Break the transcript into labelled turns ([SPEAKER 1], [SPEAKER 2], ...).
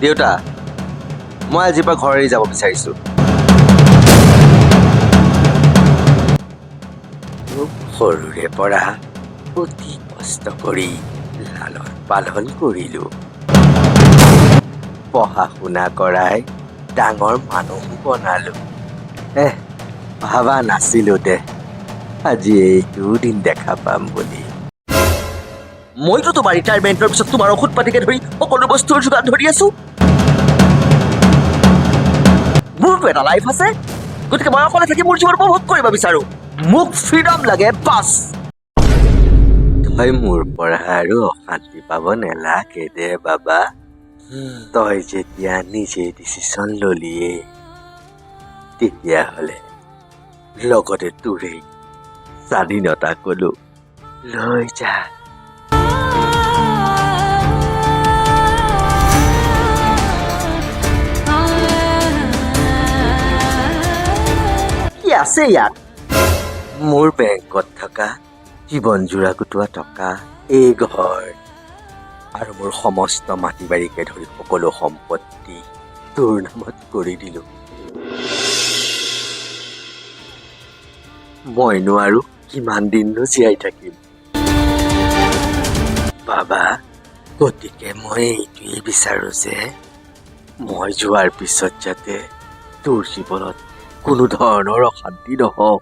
[SPEAKER 1] দেউতা, মই আজিৰ পৰা ঘৰ এৰি যাব বিচাৰিছোঁ।
[SPEAKER 2] সৰুৰে পৰা অতি কষ্ট কৰি লালন পালন কৰিলোঁ। পঢ়া শুনা কৰাই ডাঙৰ মানুহ বনালোঁ। ভাবা নাছিলোঁ দে আজি এইটো দিন দেখা পাম বুলি।
[SPEAKER 1] মইতো তোমাৰ ৰিটায়াৰমেণ্টৰ পিছত তোমাৰ ঔষধ পাতিকে ধৰি সকলো বস্তুৰ যোগান ধৰি আছো। মোৰতো এটা লাইফ আছে, গতিকে মই অকলে থাকি মোৰ জীৱন উপভোগ কৰিব বিচাৰো। মোক ফ্ৰীডম লাগে বাছ।
[SPEAKER 2] তই মোৰ পৰা আৰু অশান্তি পাব নেলাগে দে বাবা। তই যেতিয়া নিজে ডিচিশ্যন ললিয়ে, তেতিয়াহ'লে লগতে তোৰেই স্বাধীনতা কলো লৈ যা।
[SPEAKER 1] কি আছে ইয়াত?
[SPEAKER 2] মোৰ বেংকত থকা জীৱন জোৰা গোটোৱা টকা, এই ঘৰ আৰু মোৰ সমস্ত মাটি বাৰীকে ধৰি সকলো সম্পত্তি তোৰ নামত কৰি দিলো। মইনো আৰু কিমান দিননো জীয়াই থাকিম বাবা। গতিকে মই এইটোৱেই বিচাৰো যে মই যোৱাৰ পিছত যাতে তোৰ জীৱনত কোনো ধৰণৰ অশান্তি নহওক।